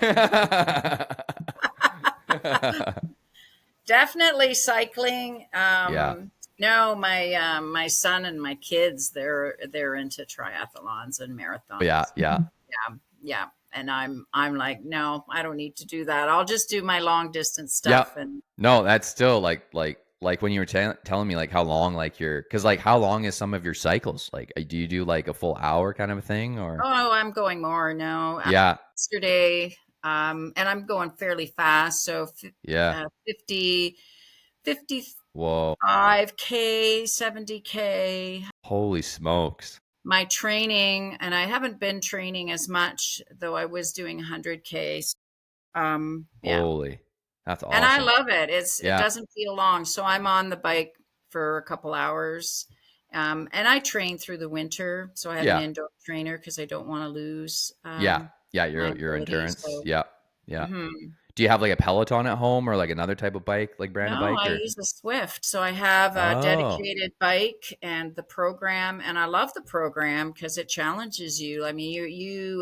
Definitely cycling. yeah, No, my son and my kids, they're into triathlons and yeah, marathons. yeah, Yeah, yeah. And I'm like, no, I don't need to do that. I'll just do my long distance yeah. stuff. And No, that's still like when you were telling me like how long like because like how long is some of your cycles? Like, do you do like a full hour kind of a thing or? oh, I'm going more now. Yeah, Yesterday, and I'm going fairly fast. So yeah. 50, Whoa, 55K, 70K. holy smokes. my training, and I haven't been training as much, though I was doing 100K. Yeah. Holy, that's And I awesome. love it. It Yeah, doesn't feel long. So I'm on the bike for a couple hours. And I train through the winter. So I have an yeah, indoor trainer because I don't want to lose yeah, yeah. my Your ability. endurance. So, Yeah, yeah. mhm. Do you have like a Peloton at home or like another type of bike, like brand of No, bike I or? use a Swift. So I have a Oh, dedicated bike and the program, and I love the program because it challenges you. I mean,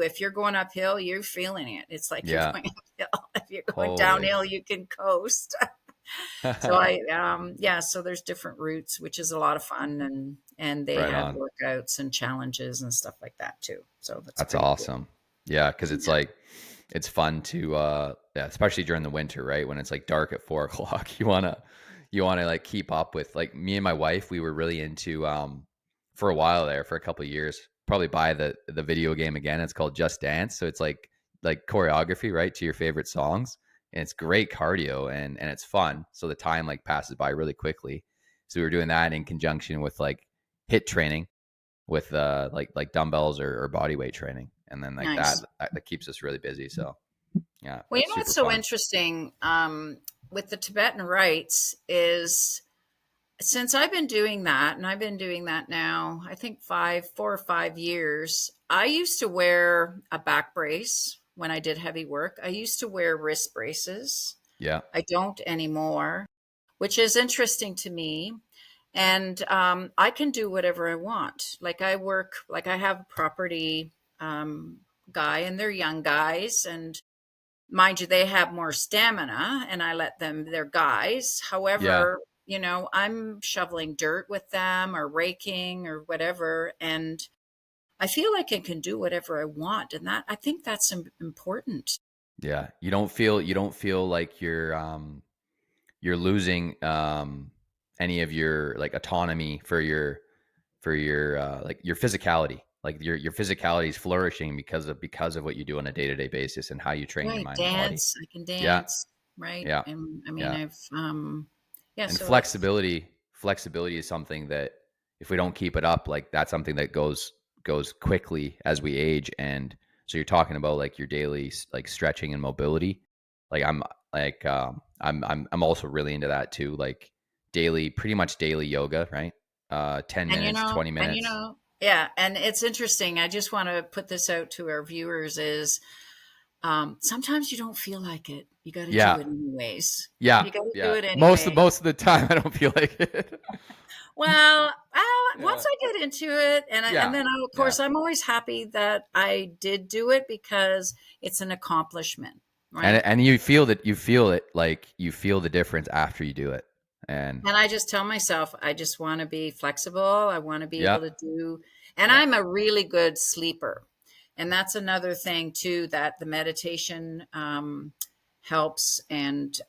if you're going uphill, you're feeling it. It's like you're yeah. going uphill. If you're going Holy. downhill, you can coast. So yeah, so there's different routes, which is a lot of fun, and they Right have on. workouts and challenges and stuff like that too. So that's That's pretty cool. awesome. Yeah, because it's Yeah, like it's fun to yeah, especially during the winter, right? When it's like dark at 4 o'clock. You wanna like keep up with like me and my wife, we were really into for a while there, for a couple of years, probably buy the video game again. It's called Just Dance. So it's like choreography, right, to your favorite songs. And it's great cardio and it's fun. So the time like passes by really quickly. So we were doing that in conjunction with like hit training with like dumbbells or body weight training, and then like nice. that keeps us really busy. So yeah, Well, you that's know super what's so fun. interesting with the Tibetan rites is since I've been doing that, and I've been doing that now, I think 4 or 5 years. I used to wear a back brace when I did heavy work. I used to wear wrist braces. Yeah, I don't anymore, which is interesting to me. And I can do whatever I want. Like I work, like I have a property um, guy, and they're young guys, and mind you, they have more stamina, and I let them. They're guys. yeah, However, I'm shoveling dirt with them or raking or whatever, and I feel like I can do whatever I want, and that I think that's important. yeah. You don't feel like you're losing any of your like autonomy for your like your physicality. Like your physicality is flourishing because of what you do on a day-to-day basis and how you train your Right, mind and body. dance. I can Yeah, dance, right? yeah, And I mean, yeah. yeah. And So it's flexibility is something that if we don't keep it up, like that's something that goes quickly as we age. And so you're talking about like your daily like stretching and mobility. Like I'm like I'm also really into that too, like daily, pretty much daily yoga, right? 10 and minutes, 20 you minutes. know, yeah. And it's interesting. I just want to put this out to our viewers: is sometimes you don't feel like it. You got to do Yeah, it anyways. yeah, You got to do yeah. it most of anyway. most of the time I don't feel like it. Well, Yeah, once I get into it, and yeah, then of yeah. course I'm always happy that I did do it because it's an accomplishment, right? And you feel the difference after you do it. And And I just tell myself, I just want to be flexible. I want to be yeah, able to do, and yeah, I'm a really good sleeper. And that's another thing too, that the meditation helps, and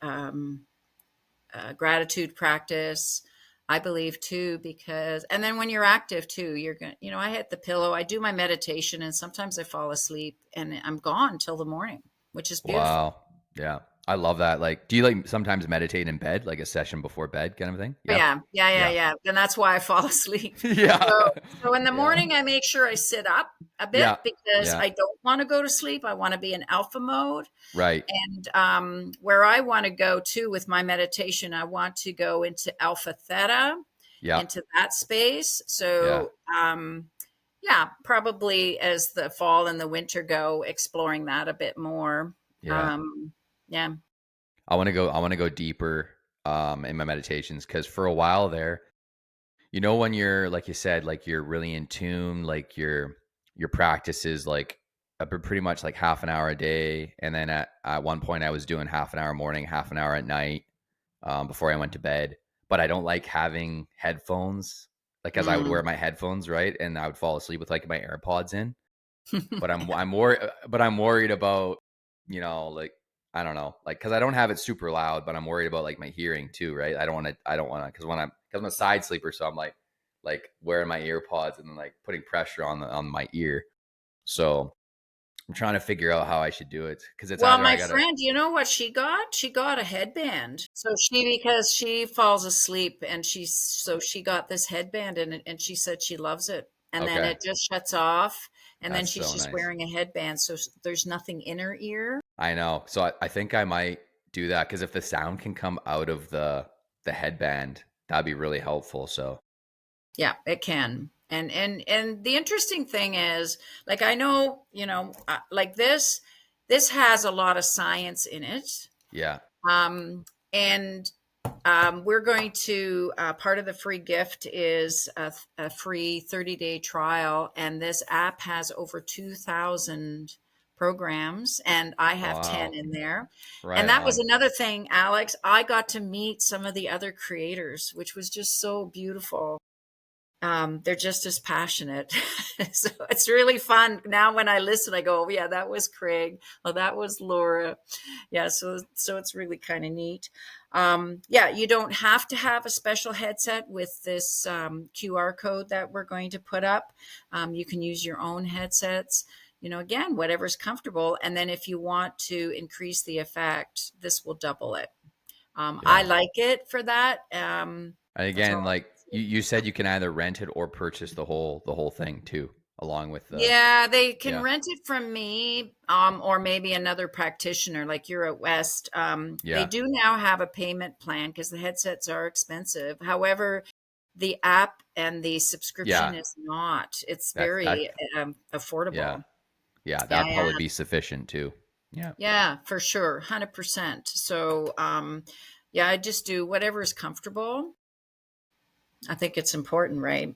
gratitude practice, I believe too, because, and then when you're active too, you're going to, I hit the pillow, I do my meditation, and sometimes I fall asleep and I'm gone till the morning, which is beautiful. wow, yeah, I love that. Like, do you like sometimes meditate in bed, like a session before bed, kind of thing? Oh, Yeah, yeah, yeah, yeah, yeah, yeah. And that's why I fall asleep. So, yeah, so in the yeah, morning, I make sure I sit up a bit yeah, because yeah. I don't want to go to sleep. I want to be in alpha mode. Right. And where I want to go to with my meditation, I want to go into alpha theta, Yeah, into that space. yeah, So, yeah, probably as the fall and the winter go, exploring that a bit more. yeah. Um, yeah. I want to go deeper in my meditations because for a while there, when you're like you said, like you're really in tune, like your practice is like pretty much like half an hour a day, and then at one point I was doing half an hour morning, half an hour at night before I went to bed. But I don't like having headphones, like as I would wear Mm. my headphones, right, and I would fall asleep with like my AirPods in. But I'm worried about, like I don't know, like because I don't have it super loud, but I'm worried about like my hearing too, right? I don't want to because I'm a side sleeper, so I'm like wearing my earpods and then like putting pressure on my ear. So I'm trying to figure out how I should do it because it's Well, either I my gotta, friend, you know what she got? She got a headband. So because she falls asleep, and she got this headband, and she said she loves it. and then Okay. it just shuts off, and then That's she's so just nice. wearing a headband, so there's nothing in her ear. I know. So I think I might do that because if the sound can come out of the headband, that'd be really helpful. So Yeah, it can. And the interesting thing is, like, I know, like this has a lot of science in it. yeah. And we're going to, part of the free gift is a free 30-day trial. And this app has over 2,000 programs, and I have 10 Wow. in there. And Right that was on. another thing, Alex. I got to meet some of the other creators, which was just so beautiful. They're just as passionate. So it's really fun. Now when I listen, I go, oh yeah, that was Craig. Oh, that was Laura. Yeah, so it's really kind of neat. Yeah, you don't have to have a special headset with this QR code that we're going to put up. You can use your own headsets. Again, whatever's comfortable. And then if you want to increase the effect, this will double it. I Yeah. like it for that. And That's all again, I like can say. you said you can either rent it or purchase the whole thing too, along with the Yeah, they can yeah. rent it from me, or maybe another practitioner like you're at West. They Yeah. do now have a payment plan because the headsets are expensive. However, the app and the subscription Yeah. is not. It's That very yeah. affordable. Yeah, Yeah, that'd yeah, probably be sufficient too. Yeah. yeah, for sure, 100%. So, yeah, I just do whatever is comfortable. I think it's important, right?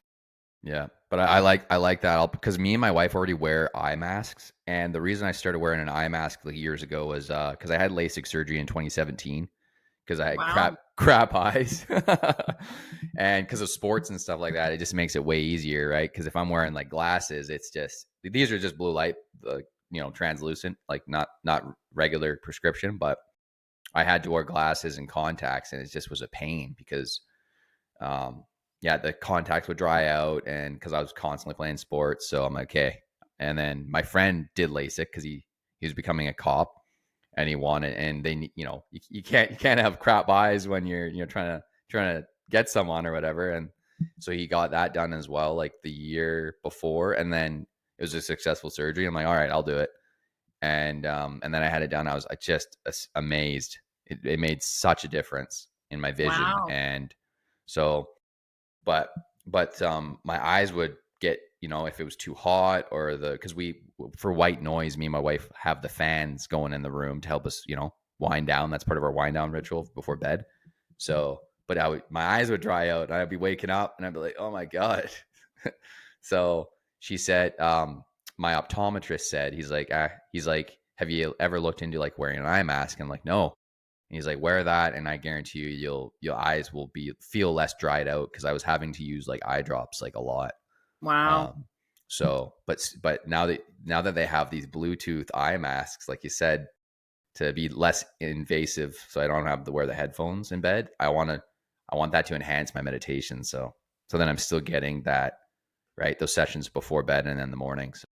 Yeah, but I like that because me and my wife already wear eye masks, and the reason I started wearing an eye mask like years ago was because I had LASIK surgery in 2017 because I had crap Wow, crap eyes, and because of sports and stuff like that, it just makes it way easier, right? Because if I'm wearing like glasses, it's just these are just blue light, translucent, like not regular prescription, but I had to wear glasses and contacts, and it just was a pain because um, yeah, the contacts would dry out, and because I was constantly playing sports, so I'm like, okay. And then my friend did LASIK because he was becoming a cop, and he wanted, and they, you can't have crap eyes when you're trying to get someone or whatever, and so he got that done as well, like the year before, and then it was a successful surgery. I'm like, all right, I'll do it, and then I had it done. I was just amazed. It made such a difference in my vision, wow, and so but my eyes would get, if it was too hot or because we for white noise, me and my wife have the fans going in the room to help us, wind down. That's part of our wind down ritual before bed. So but my eyes would dry out, and I'd be waking up and I'd be like, oh my god. So she said, my optometrist said, he's like, have you ever looked into like wearing an eye mask? I'm like, no. And he's like, wear that, and I guarantee you, your eyes will feel less dried out because I was having to use like eye drops like a lot. wow. Um, so, but now that they have these Bluetooth eye masks, like you said, to be less invasive, so I don't have to wear the headphones in bed. I want that to enhance my meditation. So then I'm still getting that right, those sessions before bed and in the mornings.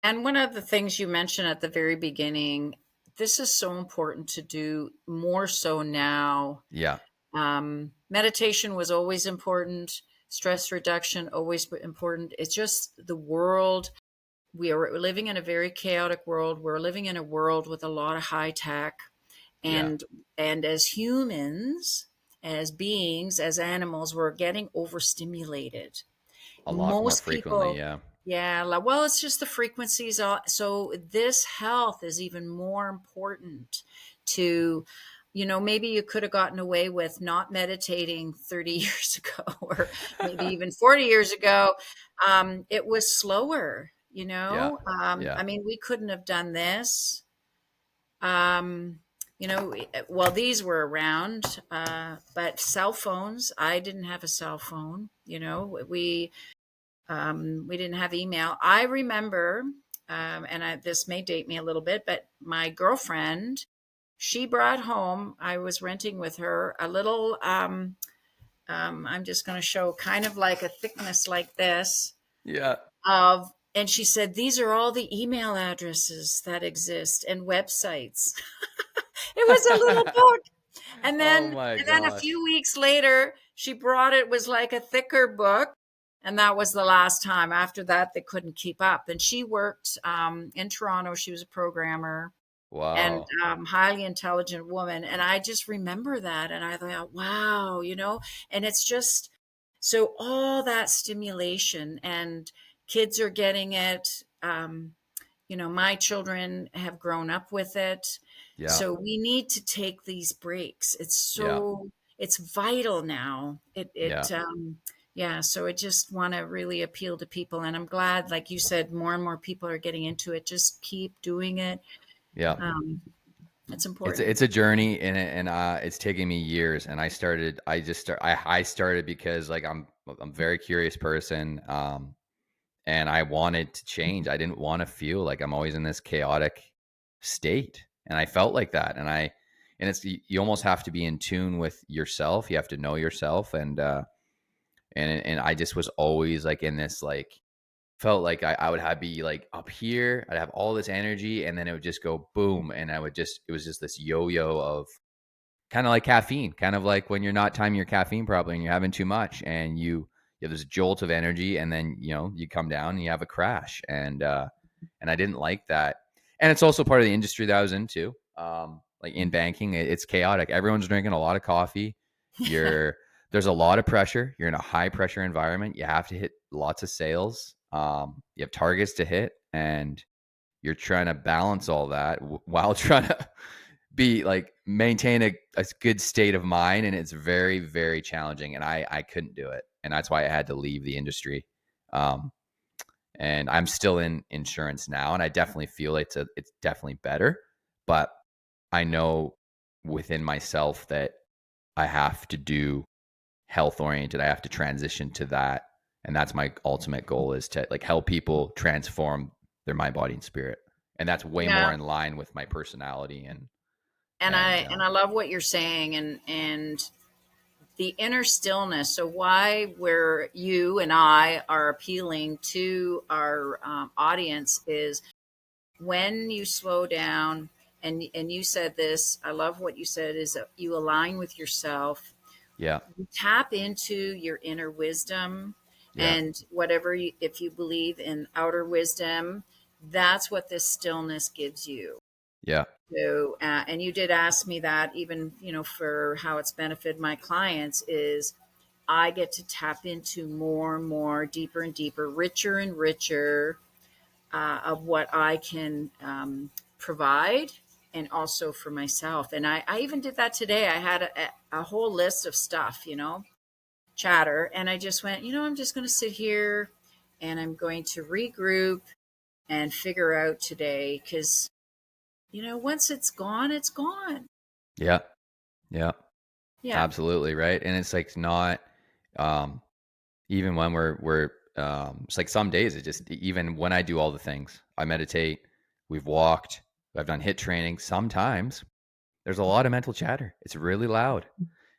And one of the things you mentioned at the very beginning, this is so important to do more so now. Yeah, Meditation was always important, stress reduction, always important. It's just the world. We are living in a very chaotic world. We're living in a world with a lot of high tech. yeah, And as humans, as beings, as animals, we're getting overstimulated. a lot more Most frequently. people, Yeah, yeah, well, it's just the frequencies. So this health is even more important to, maybe you could have gotten away with not meditating 30 years ago, or maybe even 40 years ago. It was slower, yeah, yeah, I mean, we couldn't have done this. Um, well, these were around, but cell phones, I didn't have a cell phone, we didn't have email. I remember, this may date me a little bit, but my girlfriend, she brought home, I was renting with her, a little, I'm just going to show kind of like a thickness like this yeah. and she said, these are all the email addresses that exist and websites. It was a little book. And Oh then, my and then a gosh. few weeks later, she brought it was like a thicker book. And that was the last time. After that, they couldn't keep up. And she worked in Toronto. She was a programmer and Wow. highly intelligent woman. And I just remember that. And I thought, wow, and it's just so all that stimulation and kids are getting it. My children have grown up with it. Yeah. So we need to take these breaks. Yeah. It's vital now. Yeah. Yeah. So I just want to really appeal to people. And I'm glad, like you said, more and more people are getting into it. Just keep doing it. Yeah. Um, it's It's important. it's a journey, and it's taken me years. And I started because like I'm a very curious person, and I wanted to change. I didn't want to feel like I'm always in this chaotic state, and I felt like that. And it's you almost have to be in tune with yourself. You have to know yourself, and I just was always like in this like felt like I would have be like up here. I'd have all this energy, and then it would just go boom, and it was just this yo-yo of kind of like caffeine, kind of like when you're not timing your caffeine properly and you're having too much, and you have this jolt of energy, and then you come down and you have a crash, and I didn't like that. And it's also part of the industry that I was into. Like in banking, it's chaotic. Everyone's drinking a lot of coffee. Yeah. You're There's a lot of pressure. You're in a high pressure environment. You have to hit lots of sales. You have targets to hit, and you're trying to balance all that while trying to be like maintain a good state of mind, and it's very very challenging, and I couldn't do it, and that's why I had to leave the industry. um and I'm still in insurance now, and I definitely feel it's definitely better, but I know within myself that I have to do health oriented. I have to transition to that, and that's my ultimate goal, is to like help people transform their mind, body, and spirit, and that's way more Yeah. in line with my personality. and And I and and I love what you're saying and the inner stillness. So why where you and I are appealing to our audience is when you slow down and you said this, I love what you said, is that you align with yourself, Yeah. you tap into your inner wisdom, Yeah. and whatever if you believe in outer wisdom, that's what this stillness gives you. Yeah. So and you did ask me that, even for how it's benefited my clients, is I get to tap into more and more, deeper and deeper, richer and richer, of what I can provide, and also for myself. And I even did that today. I had a whole list of stuff, chatter. And I just went, I'm just going to sit here and I'm going to regroup and figure out today. Because, once it's gone, it's gone. Yeah. Yeah. Yeah. Absolutely. Right. And it's like not, um, even when it's like some days it just, even when I do all the things, I meditate, we've walked, I've done hit training. Sometimes there's a lot of mental chatter. It's really loud.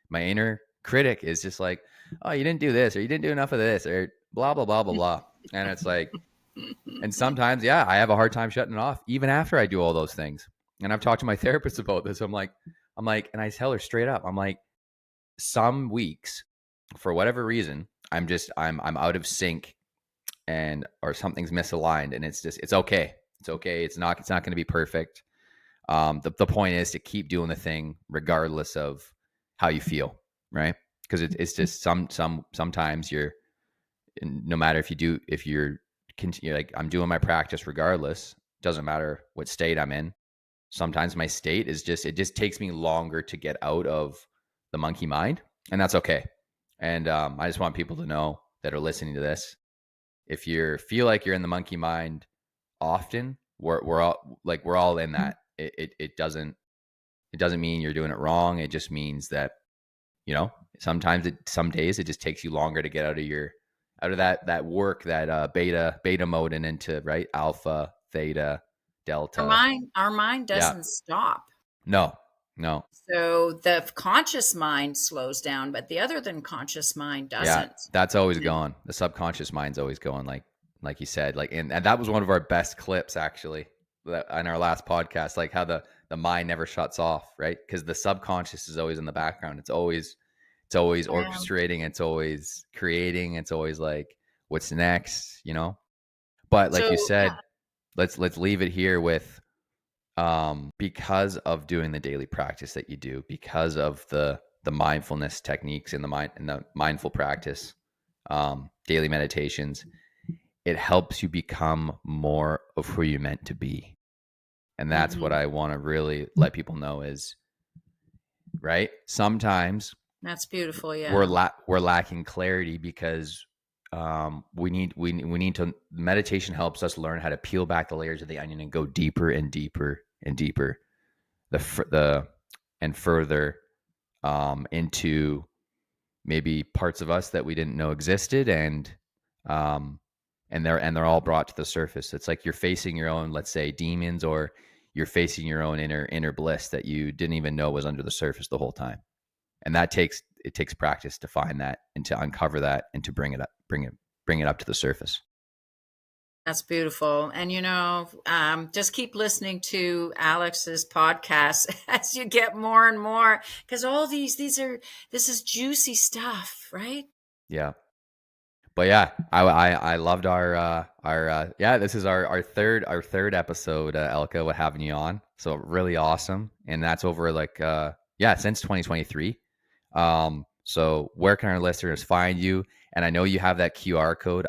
My inner critic is just like, oh, you didn't do this, or you didn't do enough of this, or blah, blah, blah, blah, blah. And it's like, and sometimes, yeah, I have a hard time shutting it off, even after I do all those things. And I've talked to my therapist about this. And I tell her straight up, I'm like, some weeks, for whatever reason, I'm out of sync, and or something's misaligned, and it's okay. It's okay. It's not going to be perfect. The point is to keep doing the thing regardless of how you feel, right? Because it's just sometimes no matter if you're continue, like I'm doing my practice regardless. Doesn't matter what state I'm in. Sometimes my state is just, it just takes me longer to get out of the monkey mind, and that's okay. And I just want people to know that are listening to this, if you feel like you're in the monkey mind often, we're all in that. It doesn't mean you're doing it wrong. It just means that, some days it just takes you longer to get out of that work, that beta mode, and into right alpha, theta, delta. Our mind Yeah. doesn't stop. No. No. So the conscious mind slows down, but the other than conscious mind Yeah, doesn't. that's always going. The subconscious mind's always going, like you said, like, and that was one of our best clips actually, on our last podcast, like how the mind never shuts off, right? Because the subconscious is always in the background. It's always Yeah. orchestrating. It's always creating. It's always like what's next, you know? But like you So, said, let's leave it here with because of doing the daily practice that you do, because of the mindfulness techniques in the mind and the mindful practice, daily meditations, it helps you become more of who you're meant to be. And that's what mhm, I want to really let people know is, right? Sometimes that's beautiful. Yeah. we're lacking clarity because we need to meditation helps us learn how to peel back the layers of the onion and go deeper and deeper and deeper the and further into maybe parts of us that we didn't know existed, um and they're all brought to the surface. It's like you're facing your own, let's say, demons, or you're facing your own inner bliss that you didn't even know was under the surface the whole time. And it takes practice to find that and to uncover that and to bring it up to the surface. That's beautiful. And, just keep listening to Alex's podcast as you get more and more, because all this is juicy stuff, right? Yeah. But yeah, I loved our yeah, this is our third episode, Elka, with having you on. So really awesome. And that's over like yeah, since 2023. So where can our listeners find you? And I know you have that QR code.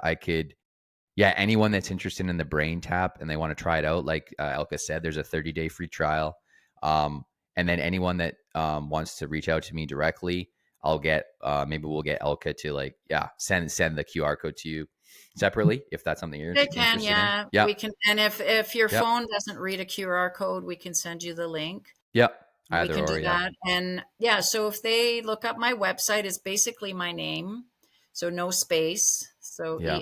Yeah, anyone that's interested in the brain tap and they want to try it out, like Elka said, there's a 30-day free trial. And then anyone that wants to reach out to me directly, I'll get maybe we'll get Elka to like, yeah, send the QR code to you separately if that's something you're They can, interested in. yeah. Yep. We can, and if your Yep. phone doesn't read a QR code, we can send you the link. Yep. We Either can or. do Yep. that. And yeah, so if they look up my website, it's basically my name. So no space. So Yeah.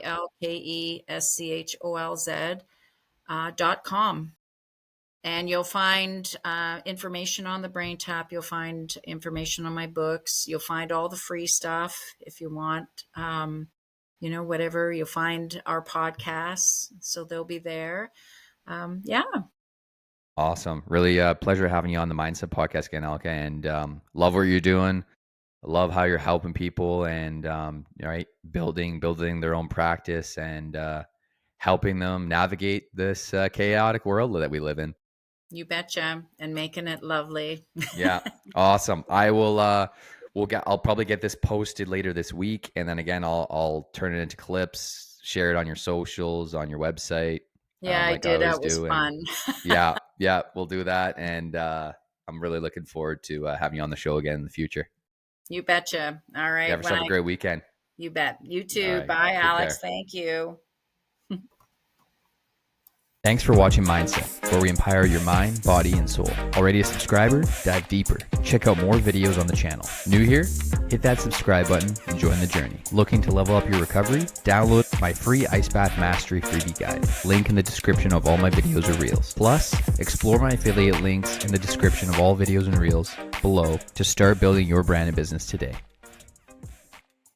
ELKESCHOLZ .com. And you'll find information on the brain tap. You'll find information on my books. You'll find all the free stuff if you want. Whatever. You'll find our podcasts. So they'll be there. Yeah. Awesome. Really pleasure having you on the Mindset Podcast again, Elka, and love what you're doing. Love how you're helping people and right, building their own practice and helping them navigate this chaotic world that we live in. You betcha. And making it lovely. Yeah, awesome. I'll probably get this posted later this week, and then again I'll turn it into clips, share it on your socials, on your website, Yeah, I like I did. always That was do. And fun. yeah, we'll do that. And I'm really looking forward to having you on the show again in the future. You betcha. All You right. have yourself a great weekend. You bet. You All too. right, Bye, take Alex. care. Thank you. Thanks for watching Mindset, where we empower your mind, body, and soul. Already a subscriber? Dive deeper. Check out more videos on the channel. New here? Hit that subscribe button and join the journey. Looking to level up your recovery? Download my free Ice Bath Mastery freebie guide. Link in the description of all my videos or reels. Plus, explore my affiliate links in the description of all videos and reels below to start building your brand and business today.